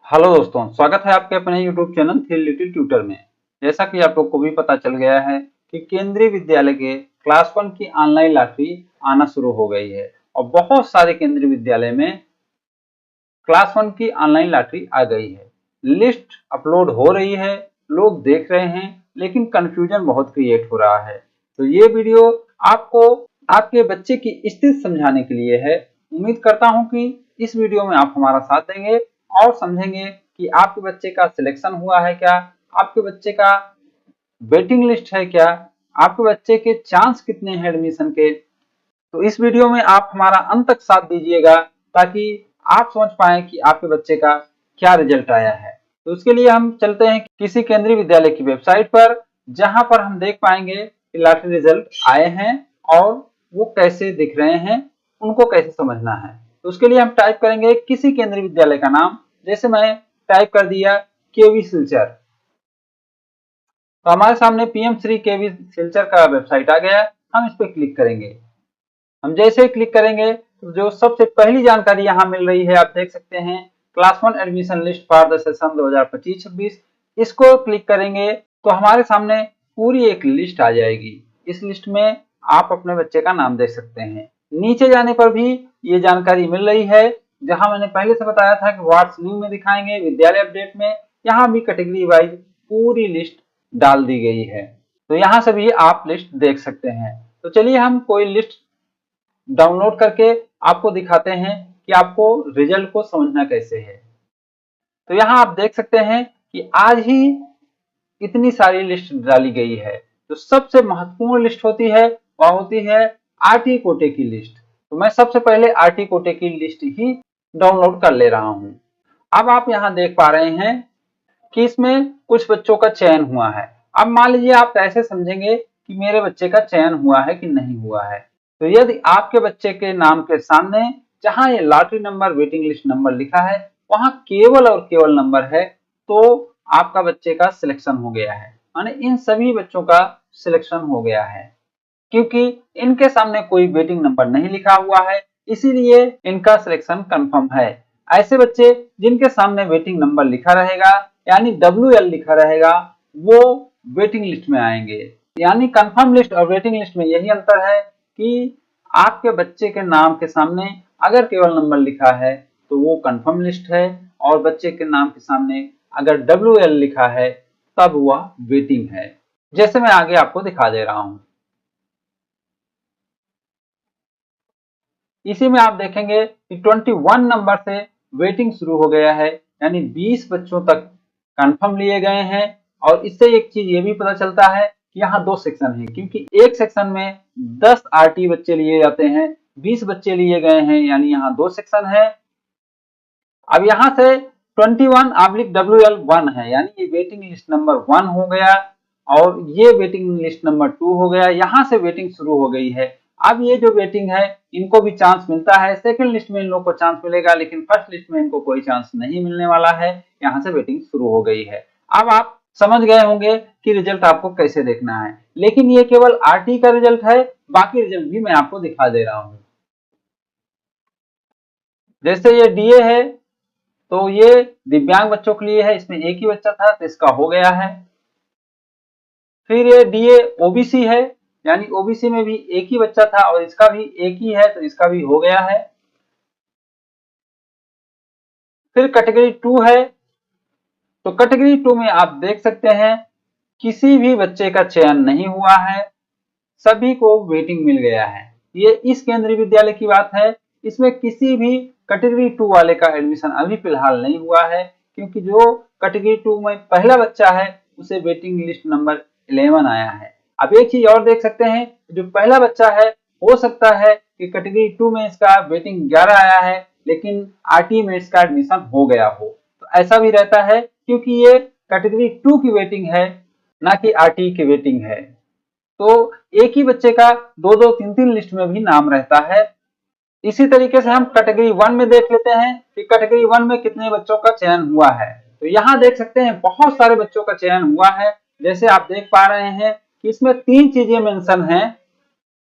Hello दोस्तों, स्वागत है आपके अपने YouTube channel three little tutor में। जैसा कि आप लोग को भी पता चल गया है कि केंद्रीय विद्यालय के क्लास 1 की ऑनलाइन लॉटरी आना शुरू हो गई है और बहुत सारे केंद्रीय विद्यालय में क्लास 1 की ऑनलाइन लॉटरी आ गई है। लिस्ट अपलोड हो रही है, लोग देख रहे हैं, लेकिन कंफ्यूजन बहुत क्रिएट हो रहा है। तो ये वीडियो आपको आपके बच्चे की स्थिति समझाने के लिए है। उम्मीद करता हूं कि इस वीडियो में आप हमारा साथ देंगे और समझेंगे कि आपके बच्चे का सिलेक्शन हुआ है क्या, आपके बच्चे का वेटिंग लिस्ट है क्या, आपके बच्चे के चांस कितने हैं एडमिशन के। तो इस वीडियो में आप हमारा अंत तक साथ दीजिएगा ताकि आप समझ पाए कि आपके बच्चे का क्या रिजल्ट आया है। तो उसके लिए हम चलते हैं किसी केंद्रीय विद्यालय की वेबसाइट पर, जहां पर हम देख पाएंगे कि लॉटरी रिजल्ट आए हैं और वो कैसे दिख रहे हैं, उनको कैसे समझना है। तो उसके लिए हम टाइप करेंगे किसी केंद्रीय विद्यालय का नाम। जैसे मैं टाइप कर दिया केवी सिलचर, तो हमारे सामने पीएम श्री केवी सिलचर का वेबसाइट आ गया। हम इस पर क्लिक करेंगे। हम जैसे ही क्लिक करेंगे तो जो सबसे पहली जानकारी यहाँ मिल रही है, आप देख सकते हैं class 1 admission list for the session 2025-26। इसको क्लिक करेंगे तो हमारे सामने पूरी एक लिस्ट आ जाएगी। इस लिस्ट में आप अपने बच्चे का नाम देख सकते हैं। नीचे जाने पर भी ये जानकारी मिल रही है, जहां मैंने पहले से बताया था कि व्हाट्स न्यू में दिखाएंगे, विद्यालय अपडेट में यहाँ भी कैटेगरी वाइज पूरी लिस्ट डाल दी गई है। तो यहाँ से भी आप लिस्ट देख सकते हैं। तो चलिए हम कोई लिस्ट डाउनलोड करके आपको दिखाते हैं कि आपको रिजल्ट को समझना कैसे है। तो यहाँ आप देख सकते हैं कि आज ही इतनी सारी लिस्ट डाली गई है। जो सबसे महत्वपूर्ण लिस्ट होती है वह होती है आरटी कोटे की लिस्ट। तो मैं सबसे पहले आरटी कोटे की लिस्ट ही डाउनलोड कर ले रहा हूं। अब आप यहाँ देख पा रहे हैं कि इसमें कुछ बच्चों का चयन हुआ है। अब मान लीजिए आप कैसे समझेंगे कि मेरे बच्चे का चयन हुआ है कि नहीं हुआ है। तो यदि आपके बच्चे के नाम के सामने जहां ये lottery number waiting list number लिखा है वहां केवल और केवल नंबर है, तो आपका बच्चे का सिलेक्शन हो गया है। यानी इन सभी बच्चों का सिलेक्शन हो गया है, क्योंकि इनके सामने कोई वेटिंग नंबर नहीं लिखा हुआ है, इसीलिए इनका सिलेक्शन कंफर्म है। ऐसे बच्चे जिनके सामने वेटिंग नंबर लिखा रहेगा यानी WL लिखा रहेगा, वो वेटिंग लिस्ट में आएंगे। यानी कंफर्म लिस्ट और वेटिंग लिस्ट में यही अंतर है कि आपके बच्चे के नाम के सामने अगर केवल नंबर लिखा है तो वो कंफर्म लिस्ट है, और बच्चे के नाम के सामने अगर WL लिखा है तब वह वेटिंग है। जैसे मैं आगे आपको दिखा दे रहा हूं। इसी में आप देखेंगे कि 21 नंबर से वेटिंग शुरू हो गया है, यानी 20 बच्चों तक कंफर्म लिए गए हैं। और इससे एक चीज ये भी पता चलता है कि यहाँ दो सेक्शन है, क्योंकि एक सेक्शन में 10 आरटी बच्चे लिए जाते हैं, 20 बच्चे लिए गए हैं, यानी यहाँ दो सेक्शन है। अब यहाँ से 21/WL1 है, यानी ये वेटिंग लिस्ट नंबर 1 हो गया और ये वेटिंग लिस्ट नंबर 2 हो गया। यहाँ से वेटिंग शुरू हो गई है। अब ये जो वेटिंग है इनको भी चांस मिलता है। सेकंड लिस्ट में इन लोग को चांस मिलेगा, लेकिन फर्स्ट लिस्ट में इनको कोई चांस नहीं मिलने वाला है। यहाँ से वेटिंग शुरू हो गई है। अब आप समझ गए होंगे कि रिजल्ट आपको कैसे देखना है, लेकिन ये केवल आरटी का रिजल्ट है, बाकी रिजल्ट भी मैं आपको दिखा दे रहा हूँ। जैसे ये डीए है तो ये दिव्यांग बच्चों के लिए है, इसमें एक ही बच्चा था तो इसका हो गया है। फिर ये डीए ओबीसी है, यानी ओबीसी में भी एक ही बच्चा था और इसका भी एक ही है तो इसका भी हो गया है। फिर कैटेगरी 2 है, तो कैटेगरी 2 में आप देख सकते हैं किसी भी बच्चे का चयन नहीं हुआ है, सभी को वेटिंग मिल गया है। ये इस केंद्रीय विद्यालय की बात है। इसमें किसी भी कैटेगरी 2 वाले का एडमिशन अभी फिलहाल नहीं हुआ है, क्योंकि जो कैटेगरी 2 में पहला बच्चा है उसे वेटिंग लिस्ट नंबर 11 आया है। अब एक चीज और देख सकते हैं, जो पहला बच्चा है हो सकता है कि कैटेगरी 2 में इसका वेटिंग 11 आया है, लेकिन आरटी में इसका एडमिशन हो गया हो। तो ऐसा भी रहता है, क्योंकि ये कैटेगरी 2 की वेटिंग है, ना कि आरटी की वेटिंग है। तो एक ही बच्चे का दो दो तीन तीन लिस्ट में भी नाम रहता है। इसी तरीके से हम कैटेगरी 1 में देख लेते हैं कि कैटेगरी 1 में कितने बच्चों का चयन हुआ है। तो यहाँ देख सकते हैं बहुत सारे बच्चों का चयन हुआ है। जैसे आप देख पा रहे हैं कि इसमें तीन चीजें मेंशन हैं,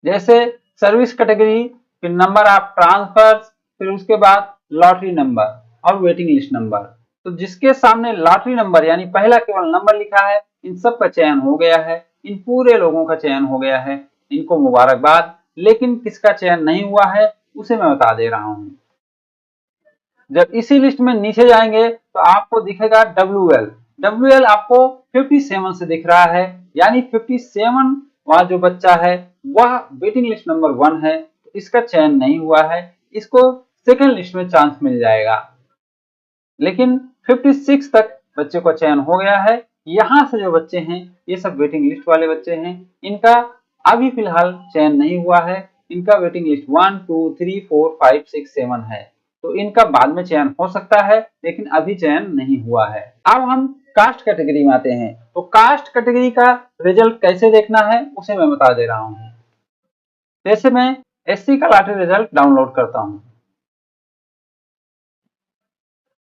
जैसे सर्विस कैटेगरी, फिर नंबर ऑफ ट्रांसफर, फिर उसके बाद लॉटरी नंबर और वेटिंग लिस्ट नंबर। तो जिसके सामने लॉटरी नंबर यानी पहला केवल नंबर लिखा है, इन सब का चयन हो गया है, इन पूरे लोगों का चयन हो गया है, इनको मुबारकबाद। लेकिन किसका चयन नहीं हुआ है उसे मैं बता दे रहा हूं। जब इसी लिस्ट में नीचे जाएंगे तो आपको दिखेगा WL। WL आपको 57 से दिख रहा है, यानी 57 वहां जो बच्चा है वह वेटिंग लिस्ट नंबर 1 है, तो इसका चयन नहीं हुआ है, इसको सेकंड लिस्ट में चांस मिल जाएगा। लेकिन 56 तक बच्चे को चयन हो गया है। यहाँ से जो बच्चे हैं ये सब वेटिंग लिस्ट वाले बच्चे हैं, इनका अभी फिलहाल चयन नहीं हुआ है। इनका वेटिंग लिस्ट 1 2 3 4 5 6 7 है, तो इनका बाद में चयन हो सकता है, लेकिन अभी चयन नहीं हुआ है। अब हम कास्ट कैटेगरी में आते हैं, तो कास्ट कैटेगरी का रिजल्ट कैसे देखना है उसे मैं बता दे रहा हूँ। जैसे मैं SC का लॉटरी रिजल्ट डाउनलोड करता हूँ।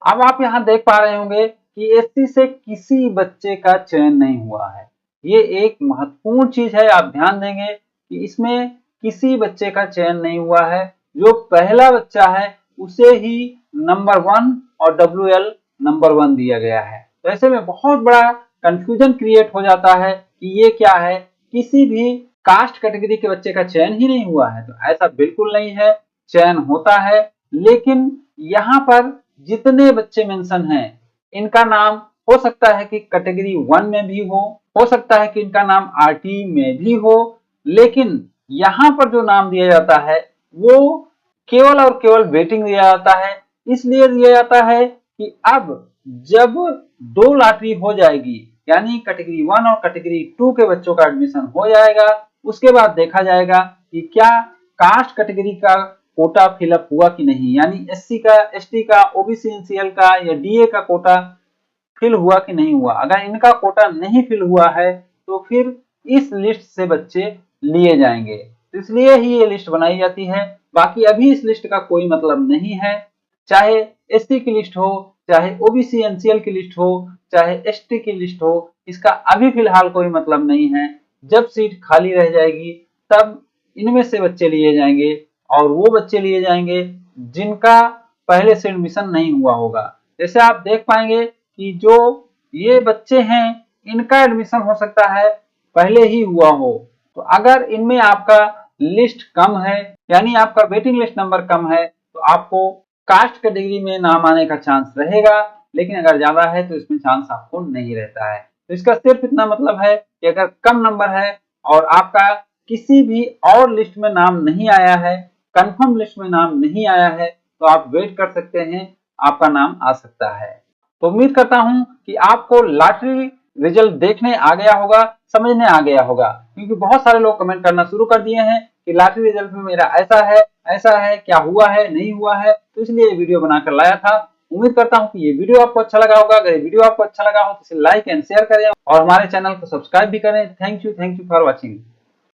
अब आप यहाँ देख पा रहे होंगे कि SC से किसी बच्चे का चयन नहीं हुआ है। ये एक महत्वपूर्ण चीज है, आप ध्यान देंगे कि इसमें किसी बच्चे का चयन नहीं हुआ है। जो पहला बच्चा है उसे ही नंबर 1 और WL नंबर 1 दिया गया है। तो ऐसे में बहुत बड़ा कंफ्यूजन क्रिएट हो जाता है कि ये क्या है, किसी भी कास्ट कैटेगरी के बच्चे का चयन ही नहीं हुआ है। तो ऐसा बिल्कुल नहीं है, चयन होता है, लेकिन यहाँ पर जितने बच्चे मेंशन हैं इनका नाम हो सकता है कि कैटेगरी 1 में भी हो सकता है कि इनका नाम RT में भी हो, लेकिन यहाँ पर जो नाम दिया जाता है वो केवल और केवल वेटिंग दिया जाता है। इसलिए दिया जाता है कि अब जब 2 लॉटरी हो जाएगी, यानी कैटेगरी 1 और कैटेगरी 2 के बच्चों का एडमिशन हो जाएगा, उसके बाद देखा जाएगा कि क्या कास्ट कैटेगरी का कोटा फिलअप हुआ कि नहीं, यानी SC का, ST का, OBC NCL का या DA का कोटा फिल हुआ कि नहीं हुआ। अगर इनका कोटा नहीं फिल हुआ है तो फिर इस लिस्ट से बच्चे लिए जाएंगे, इसलिए ही ये लिस्ट बनाई जाती है। बाकी अभी इस लिस्ट का कोई मतलब नहीं है, चाहे SC की लिस्ट हो, चाहे OBC NCL की लिस्ट हो, चाहे ST की लिस्ट हो, इसका अभी फिलहाल कोई मतलब नहीं है। जब सीट खाली रह जाएगी तब इनमें से बच्चे लिए जाएंगे, और वो बच्चे लिए जाएंगे जिनका पहले से एडमिशन नहीं हुआ होगा। जैसे आप देख पाएंगे कि जो ये बच्चे हैं इनका एडमिशन हो सकता है पहले ही हुआ हो, तो अगर इनमें आपका लिस्ट कम है, यानी आपका वेटिंग लिस्ट नंबर कम है, तो आपको कास्ट कैटेगरी में नाम आने का चांस रहेगा, लेकिन अगर ज्यादा है तो इसमें चांस आपको नहीं रहता है। तो इसका सिर्फ इतना मतलब है कि अगर कम नंबर है और आपका किसी भी और लिस्ट में नाम नहीं आया है, कंफर्म लिस्ट में नाम नहीं आया है, तो आप वेट कर सकते हैं, आपका नाम आ सकता है। तो उम्मीद करता हूं कि आपको लॉटरी रिजल्ट देखने आ गया होगा, समझने आ गया होगा, क्योंकि बहुत सारे लोग कमेंट करना शुरू कर दिए हैं कि लॉटरी रिजल्ट में मेरा ऐसा है, क्या हुआ है, नहीं हुआ है, तो इसलिए ये वीडियो बनाकर लाया था। उम्मीद करता हूं कि ये वीडियो आपको अच्छा लगा होगा। अगर ये वीडियो आपको अच्छा लगा हो तो इसे लाइक एंड शेयर करें और हमारे चैनल को सब्सक्राइब भी करें। Thank you for watching.